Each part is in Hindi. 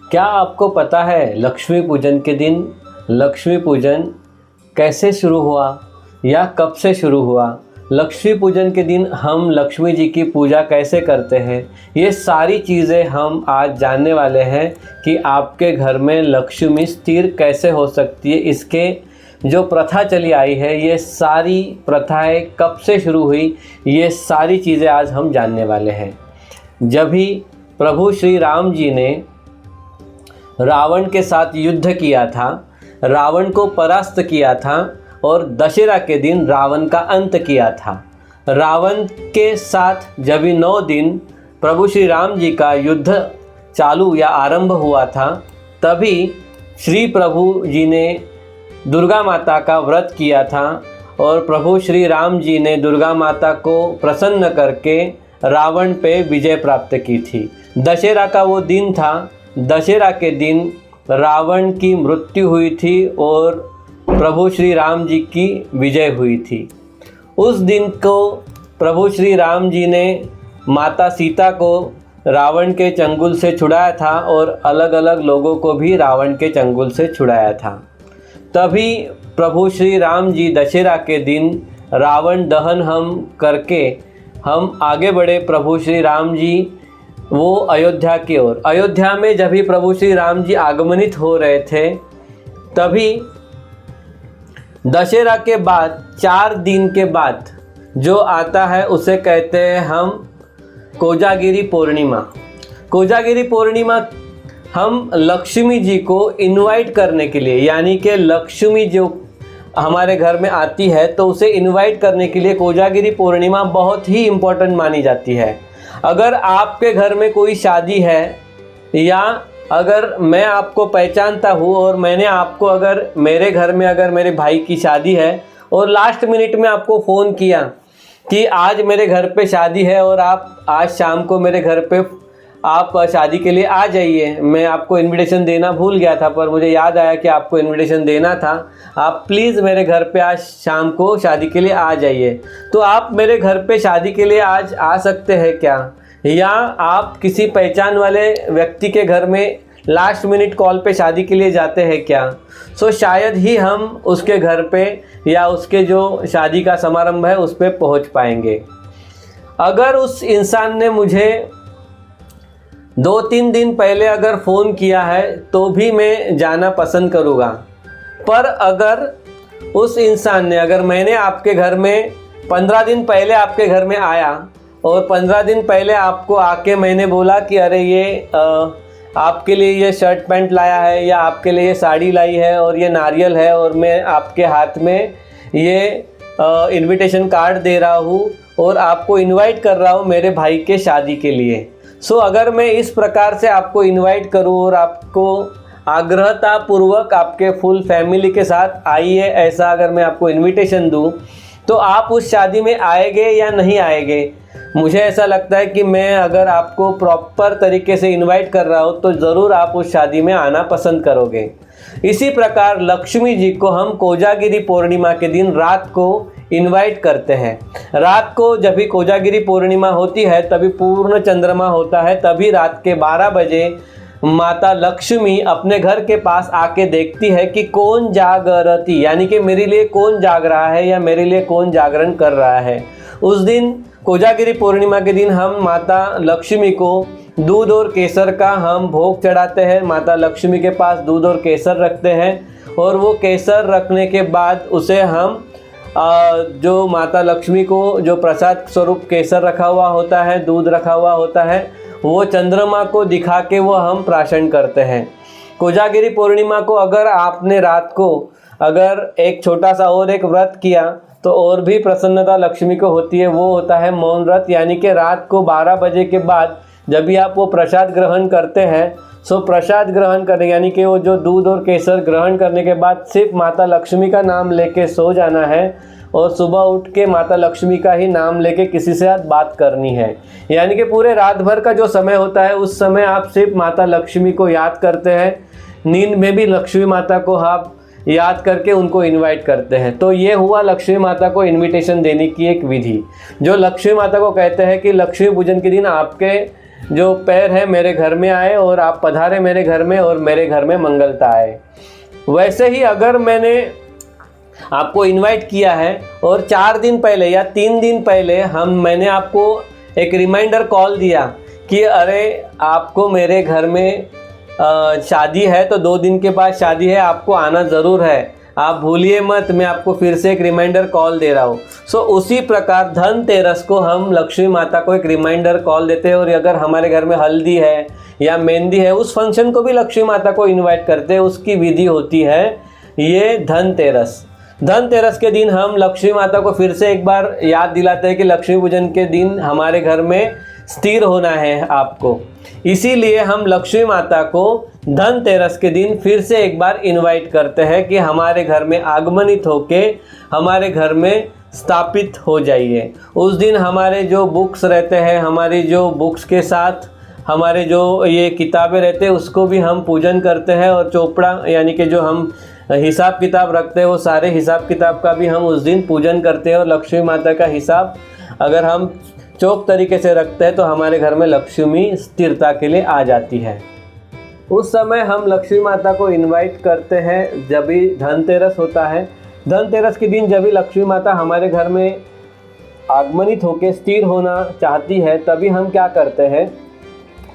क्या आपको पता है लक्ष्मी पूजन के दिन लक्ष्मी पूजन कैसे शुरू हुआ या कब से शुरू हुआ? लक्ष्मी पूजन के दिन हम लक्ष्मी जी की पूजा कैसे करते हैं? ये सारी चीज़ें हम आज जानने वाले हैं कि आपके घर में लक्ष्मी स्थिर कैसे हो सकती है। इसके जो प्रथा चली आई है, ये सारी प्रथाएं कब से शुरू हुई, ये सारी चीज़ें आज हम जानने वाले हैं। जब भी प्रभु श्री राम जी ने रावण के साथ युद्ध किया था, रावण को परास्त किया था और दशहरा के दिन रावण का अंत किया था। रावण के साथ जब 9 दिन प्रभु श्री राम जी का युद्ध चालू या आरंभ हुआ था, तभी श्री प्रभु जी ने दुर्गा माता का व्रत किया था और प्रभु श्री राम जी ने दुर्गा माता को प्रसन्न करके रावण पे विजय प्राप्त की थी। दशहरा का वो दिन था। दशहरा के दिन रावण की मृत्यु हुई थी और प्रभु श्री राम जी की विजय हुई थी। उस दिन को प्रभु श्री राम जी ने माता सीता को रावण के चंगुल से छुड़ाया था और अलग अलग लोगों को भी रावण के चंगुल से छुड़ाया था। तभी प्रभु श्री राम जी दशहरा के दिन रावण दहन हम करके हम आगे बढ़े। प्रभु श्री राम जी वो अयोध्या की ओर। अयोध्या में जब भी प्रभु श्री राम जी आगमनित हो रहे थे, तभी दशहरा के बाद 4 दिन के बाद जो आता है उसे कहते हैं हम कोजागिरी पूर्णिमा। कोजागिरी पूर्णिमा हम लक्ष्मी जी को इनवाइट करने के लिए, यानी कि लक्ष्मी जो हमारे घर में आती है तो उसे इनवाइट करने के लिए कोजागिरी पूर्णिमा बहुत ही इम्पोर्टेंट मानी जाती है। अगर आपके घर में कोई शादी है या अगर मैं आपको पहचानता हूँ और मैंने आपको अगर मेरे घर में अगर मेरे भाई की शादी है और लास्ट मिनट में आपको फ़ोन किया कि आज मेरे घर पे शादी है और आप आज शाम को मेरे घर पे आप शादी के लिए आ जाइए, मैं आपको इनविटेशन देना भूल गया था पर मुझे याद आया कि आपको इनविटेशन देना था, आप प्लीज़ मेरे घर पे आज शाम को शादी के लिए आ जाइए। तो आप मेरे घर पे शादी के लिए आज आ सकते हैं क्या? या आप किसी पहचान वाले व्यक्ति के घर में लास्ट मिनट कॉल पे शादी के लिए जाते हैं क्या? सो शायद ही हम उसके घर पे या उसके जो शादी का समारंभ है उस पर पहुँच पाएंगे। अगर उस इंसान ने मुझे 2-3 दिन पहले अगर फ़ोन किया है तो भी मैं जाना पसंद करूँगा। पर अगर उस इंसान ने, अगर मैंने आपके घर में 15 दिन पहले आपके घर में आया और 15 दिन पहले आपको आके मैंने बोला कि अरे ये आपके लिए ये शर्ट पैंट लाया है या आपके लिए ये साड़ी लाई है और ये नारियल है और मैं आपके हाथ में ये इनविटेशन कार्ड दे रहा हूँ और आपको इनवाइट कर रहा हूँ मेरे भाई के शादी के लिए। सो अगर मैं इस प्रकार से आपको इनवाइट करूं और आपको आग्रहतापूर्वक आपके फुल फैमिली के साथ आइए ऐसा अगर मैं आपको इनविटेशन दूं, तो आप उस शादी में आएंगे या नहीं आएंगे? मुझे ऐसा लगता है कि मैं अगर आपको प्रॉपर तरीके से इनवाइट कर रहा हूं तो ज़रूर आप उस शादी में आना पसंद करोगे। इसी प्रकार लक्ष्मी जी को हम कोजागिरी पूर्णिमा के दिन रात को इनवाइट करते हैं। रात को जब भी कोजागिरी पूर्णिमा होती है तभी पूर्ण चंद्रमा होता है, तभी रात के 12 बजे माता लक्ष्मी अपने घर के पास आके देखती है कि कौन जागरती, यानी कि मेरे लिए कौन जाग रहा है या मेरे लिए कौन जागरण कर रहा है। उस दिन कोजागिरी पूर्णिमा के दिन हम माता लक्ष्मी को दूध और केसर का हम भोग चढ़ाते हैं। माता लक्ष्मी के पास दूध और केसर रखते हैं और वो केसर रखने के बाद उसे हम जो माता लक्ष्मी को जो प्रसाद स्वरूप केसर रखा हुआ होता है, दूध रखा हुआ होता है, वो चंद्रमा को दिखा के वो हम प्राशन करते हैं। कोजागिरी पूर्णिमा को अगर आपने रात को अगर एक छोटा सा और एक व्रत किया तो और भी प्रसन्नता लक्ष्मी को होती है। वो होता है मौन व्रत, यानी कि रात को 12 बजे के बाद जब भी आप वो प्रसाद ग्रहण करते हैं, सो प्रसाद ग्रहण करने यानी कि वो जो दूध और केसर ग्रहण करने के बाद सिर्फ माता लक्ष्मी का नाम लेके सो जाना है और सुबह उठ के माता लक्ष्मी का ही नाम लेके किसी से बात करनी है। यानी कि पूरे रात भर का जो समय होता है उस समय आप सिर्फ माता लक्ष्मी को याद करते हैं। नींद में भी लक्ष्मी माता को आप याद करके उनको इनवाइट करते हैं। तो ये हुआ लक्ष्मी माता को इनविटेशन देने की एक विधि, जो लक्ष्मी माता को कहते हैं कि लक्ष्मी पूजन के दिन आपके जो पैर है मेरे घर में आए और आप पधारे मेरे घर में और मेरे घर में मंगलता आए। वैसे ही अगर मैंने आपको इनवाइट किया है और 4 दिन पहले या 3 दिन पहले मैंने आपको एक रिमाइंडर कॉल दिया कि अरे आपको मेरे घर में शादी है, तो 2 दिन के बाद शादी है, आपको आना ज़रूर है, आप भूलिए मत, मैं आपको फिर से एक रिमाइंडर कॉल दे रहा हूँ। सो उसी प्रकार धनतेरस को हम लक्ष्मी माता को एक रिमाइंडर कॉल देते हैं। और अगर हमारे घर में हल्दी है या मेहंदी है, उस फंक्शन को भी लक्ष्मी माता को इनवाइट करते हैं, उसकी विधि होती है ये धनतेरस। धनतेरस के दिन हम लक्ष्मी माता को फिर से एक बार याद दिलाते हैं कि लक्ष्मी पूजन के दिन हमारे घर में स्थिर होना है आपको। इसीलिए हम लक्ष्मी माता को धनतेरस के दिन फिर से एक बार इनवाइट करते हैं कि हमारे घर में आगमनित होके हमारे घर में स्थापित हो जाइए। उस दिन हमारे जो बुक्स रहते हैं, हमारी जो बुक्स के साथ हमारे जो ये किताबें रहते हैं, उसको भी हम पूजन करते हैं। और चोपड़ा यानी कि जो हम हिसाब किताब रखते हैं, वो सारे हिसाब किताब का भी हम उस दिन पूजन करते हैं। और लक्ष्मी माता का हिसाब अगर हम चौक तरीके से रखते हैं तो हमारे घर में लक्ष्मी स्थिरता के लिए आ जाती है। उस समय हम लक्ष्मी माता को इनवाइट करते हैं जब भी धनतेरस होता है। धनतेरस के दिन जब भी लक्ष्मी माता हमारे घर में आगमनित होकर स्थिर होना चाहती है, तभी हम क्या करते हैं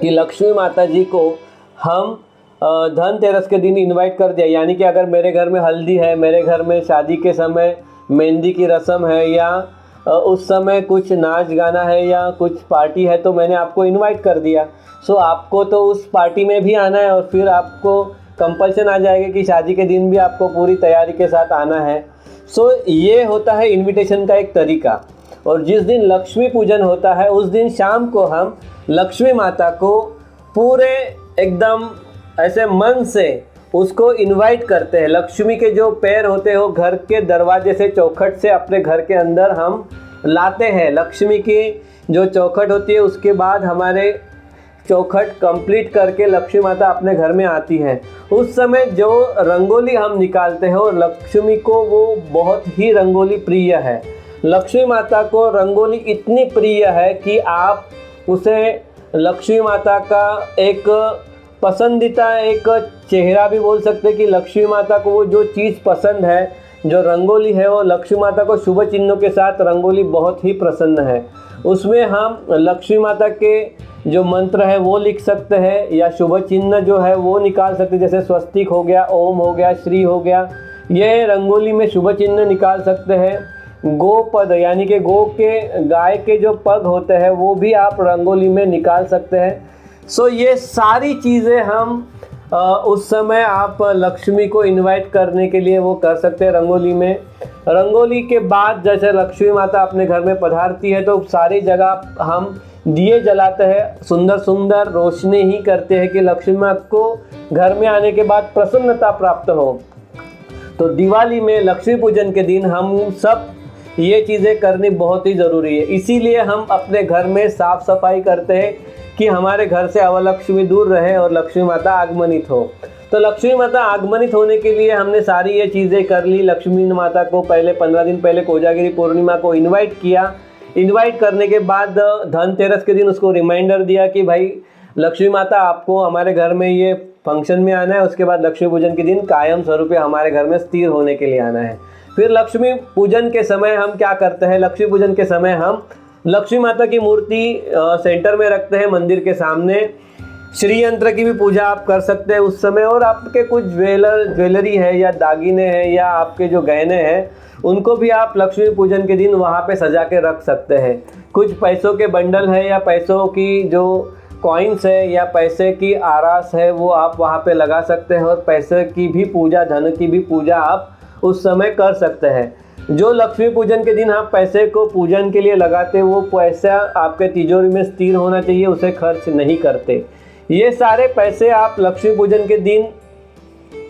कि लक्ष्मी माता जी को हम धनतेरस के दिन इनवाइट कर दिया। यानी कि अगर मेरे घर में हल्दी है, मेरे घर में शादी के समय मेहंदी की रस्म है, या उस समय कुछ नाच गाना है या कुछ पार्टी है, तो मैंने आपको इनवाइट कर दिया। सो आपको तो उस पार्टी में भी आना है और फिर आपको कंपल्सन आ जाएगा कि शादी के दिन भी आपको पूरी तैयारी के साथ आना है। सो ये होता है इनविटेशन का एक तरीका। और जिस दिन लक्ष्मी पूजन होता है उस दिन शाम को हम लक्ष्मी माता को पूरे एकदम ऐसे मन से उसको इनवाइट करते हैं। लक्ष्मी के जो पैर होते हैं वो घर के दरवाजे से, चौखट से अपने घर के अंदर हम लाते हैं। लक्ष्मी की जो चौखट होती है उसके बाद हमारे चौखट कंप्लीट करके लक्ष्मी माता अपने घर में आती है। उस समय जो रंगोली हम निकालते हैं, और लक्ष्मी को वो बहुत ही रंगोली प्रिय है। लक्ष्मी माता को रंगोली इतनी प्रिय है कि आप उसे लक्ष्मी माता का एक पसंदीदा एक चेहरा भी बोल सकते हैं कि लक्ष्मी माता को वो जो चीज़ पसंद है, जो रंगोली है, वो लक्ष्मी माता को शुभ चिन्हों के साथ रंगोली बहुत ही प्रसन्न है। उसमें हम लक्ष्मी माता के जो मंत्र है वो लिख सकते हैं, या शुभ चिन्ह जो है वो निकाल सकते हैं, जैसे स्वस्तिक हो गया, ओम हो गया, श्री हो गया। ये रंगोली में शुभ चिन्ह निकाल सकते हैं। गोपद यानी कि गाय के जो पग होते हैं वो भी आप रंगोली में निकाल सकते हैं। सो ये सारी चीज़ें हम उस समय आप लक्ष्मी को इनवाइट करने के लिए वो कर सकते हैं रंगोली में। रंगोली के बाद जैसे लक्ष्मी माता अपने घर में पधारती है तो सारी जगह हम दिए जलाते हैं, सुंदर सुंदर रोशनी ही करते हैं कि लक्ष्मी माता को घर में आने के बाद प्रसन्नता प्राप्त हो। तो दिवाली में लक्ष्मी पूजन के दिन हम सब ये चीज़ें करनी बहुत ही ज़रूरी है। इसीलिए हम अपने घर में साफ़ सफाई करते हैं कि हमारे घर से अवलक्ष्मी दूर रहे और लक्ष्मी माता आगमनित हो। तो लक्ष्मी माता आगमनित होने के लिए हमने सारी ये चीज़ें कर ली। लक्ष्मी माता को पहले 15 दिन पहले कोजागिरी पूर्णिमा को इनवाइट किया। इनवाइट करने के बाद धनतेरस के दिन उसको रिमाइंडर दिया कि भाई लक्ष्मी माता आपको हमारे घर में ये फंक्शन में आना है, उसके बाद लक्ष्मी पूजन के दिन कायम स्वरूप हमारे घर में स्थिर होने के लिए आना है। फिर लक्ष्मी पूजन के समय हम क्या करते हैं, लक्ष्मी पूजन के समय हम लक्ष्मी माता की मूर्ति सेंटर में रखते हैं मंदिर के सामने। श्री यंत्र की भी पूजा आप कर सकते हैं उस समय। और आपके कुछ ज्वेलरी है या दागिने हैं या आपके जो गहने हैं उनको भी आप लक्ष्मी पूजन के दिन वहाँ पे सजा के रख सकते हैं। कुछ पैसों के बंडल है या पैसों की जो कॉइन्स है या पैसे की आरास है वो आप वहाँ पे लगा सकते हैं। और पैसे की भी पूजा, धन की भी पूजा आप उस समय कर सकते हैं। जो लक्ष्मी पूजन के दिन आप पैसे को पूजन के लिए लगाते वो पैसा आपके तिजोरी में स्थिर होना चाहिए, उसे खर्च नहीं करते। ये सारे पैसे आप लक्ष्मी पूजन के दिन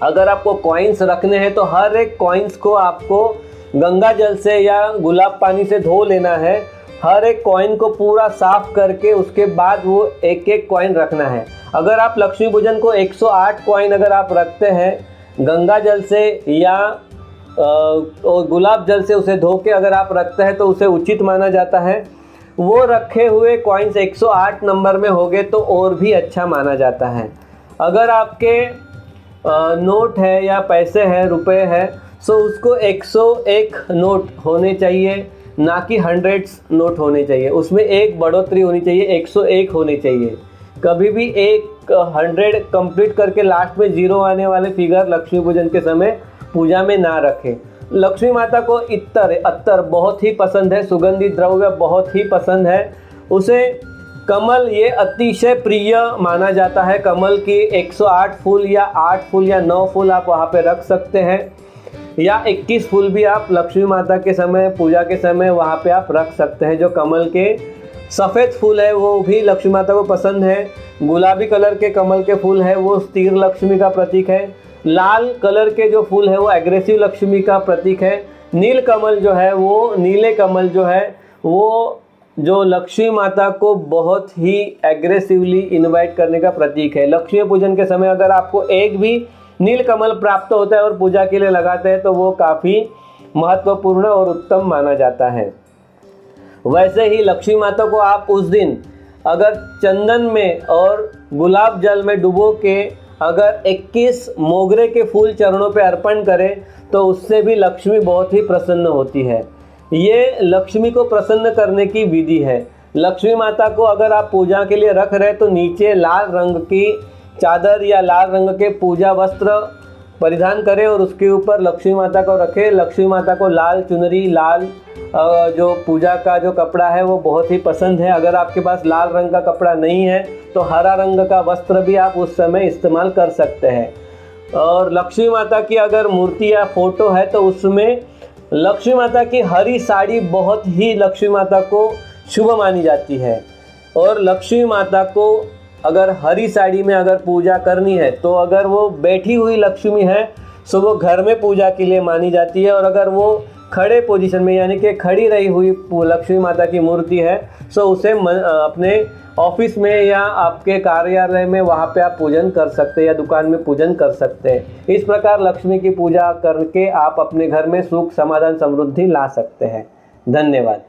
अगर आपको कॉइन्स रखने हैं तो हर एक कॉइन्स को आपको गंगा जल से या गुलाब पानी से धो लेना है। हर एक कॉइन को पूरा साफ करके उसके बाद वो एक एक कॉइन रखना है। अगर आप लक्ष्मी पूजन को 108 कॉइन अगर आप रखते हैं गंगा जल से या गुलाब जल से उसे धो के अगर आप रखते हैं तो उसे उचित माना जाता है। वो रखे हुए कॉइन्स 108 नंबर में होंगे तो और भी अच्छा माना जाता है। अगर आपके नोट है या पैसे हैं, रुपए है, सो उसको 101 नोट होने चाहिए, ना कि 100 नोट होने चाहिए। उसमें एक बढ़ोतरी होनी चाहिए, 101 होने चाहिए। कभी भी 100 कंप्लीट करके लास्ट में 0 आने वाले फिगर लक्ष्मी पूजन के समय पूजा में ना रखें। लक्ष्मी माता को अत्तर बहुत ही पसंद है, सुगंधित द्रव्य बहुत ही पसंद है। उसे कमल ये अतिशय प्रिय माना जाता है। कमल की 108 फूल या 8 फूल या 9 फूल आप वहाँ पे रख सकते हैं, या 21 फूल भी आप लक्ष्मी माता के समय, पूजा के समय वहाँ पे आप रख सकते हैं। जो कमल के सफ़ेद फूल है वो भी लक्ष्मी माता को पसंद है। गुलाबी कलर के कमल के फूल है वो स्थिर लक्ष्मी का प्रतीक है। लाल कलर के जो फूल है वो एग्रेसिव लक्ष्मी का प्रतीक है। नील कमल जो है वो, नीले कमल जो है वो जो लक्ष्मी माता को बहुत ही एग्रेसिवली इनवाइट करने का प्रतीक है। लक्ष्मी पूजन के समय अगर आपको एक भी नील कमल प्राप्त होता है और पूजा के लिए लगाते हैं तो वो काफ़ी महत्वपूर्ण और उत्तम माना जाता है। वैसे ही लक्ष्मी माता को आप उस दिन अगर चंदन में और गुलाब जल में डुबो के अगर 21 मोगरे के फूल चरणों पे अर्पण करें तो उससे भी लक्ष्मी बहुत ही प्रसन्न होती है। ये लक्ष्मी को प्रसन्न करने की विधि है। लक्ष्मी माता को अगर आप पूजा के लिए रख रहे तो नीचे लाल रंग की चादर या लाल रंग के पूजा वस्त्र परिधान करें और उसके ऊपर लक्ष्मी माता को रखें। लक्ष्मी माता को लाल चुनरी, लाल जो पूजा का जो कपड़ा है वो बहुत ही पसंद है। अगर आपके पास लाल रंग का कपड़ा नहीं है तो हरा रंग का वस्त्र भी आप उस समय इस्तेमाल कर सकते हैं। और लक्ष्मी माता की अगर मूर्ति या फोटो है तो उसमें लक्ष्मी माता की हरी साड़ी बहुत ही लक्ष्मी माता को शुभ मानी जाती है। और लक्ष्मी माता को अगर हरी साड़ी में अगर पूजा करनी है तो अगर वो बैठी हुई लक्ष्मी है तो वो घर में पूजा के लिए मानी जाती है। और अगर वो खड़े पोजीशन में यानी कि खड़ी रही हुई लक्ष्मी माता की मूर्ति है तो उसे अपने ऑफिस में या आपके कार्यालय में वहाँ पे आप पूजन कर सकते हैं या दुकान में पूजन कर सकते हैं। इस प्रकार लक्ष्मी की पूजा करके आप अपने घर में सुख, समाधान, समृद्धि ला सकते हैं। धन्यवाद।